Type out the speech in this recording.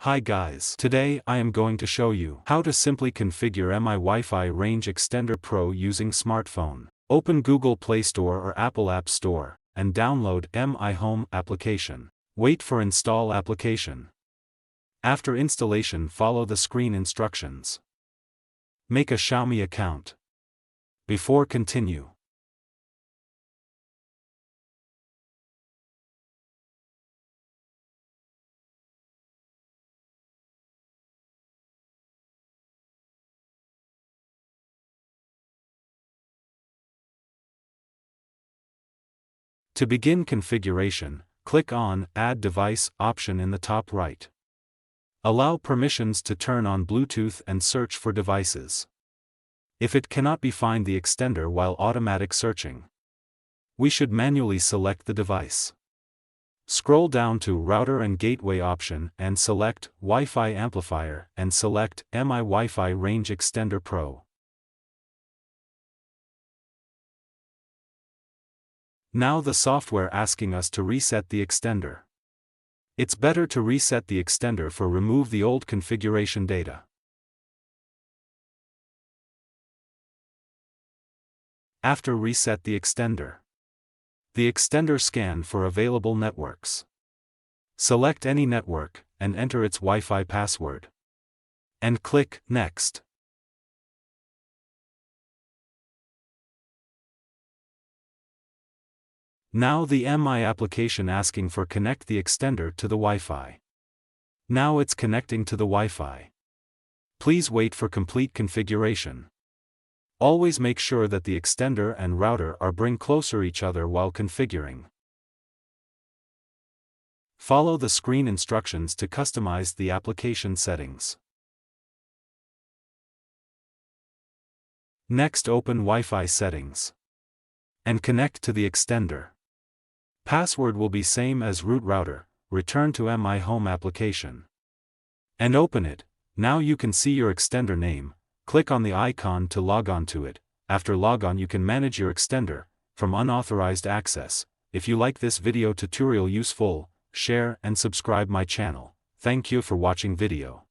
Hi guys, today I am going to show you how to simply configure Mi Wi-Fi Range Extender Pro using smartphone. Open Google Play Store or Apple App Store, and download Mi Home application. Wait for install application. After installation, follow the screen instructions. Make a Xiaomi account. Before continue. To begin configuration, click on Add Device option in the top right. Allow permissions to turn on Bluetooth and search for devices. If it cannot be, find the extender while automatic searching. We should manually select the device. Scroll down to Router and Gateway option and select Wi-Fi Amplifier and select Mi Wi-Fi Range Extender Pro. Now the software asking us to reset the extender. It's better to reset the extender for remove the old configuration data. After reset the extender, scan for available networks. Select any network and enter its Wi-Fi password. And click Next. Now the Mi application asking for connect the extender to the Wi-Fi. Now it's connecting to the Wi-Fi. Please wait for complete configuration. Always make sure that the extender and router are bring closer each other while configuring. Follow the screen instructions to customize the application settings. Next, open Wi-Fi settings and connect to the extender. Password will be same as root router. Return to Mi Home application and open it. Now you can see your extender name. Click on the icon to log on to it. After log on, you can manage your extender from unauthorized access. If you like this video tutorial useful, share and subscribe my channel. Thank you for watching video.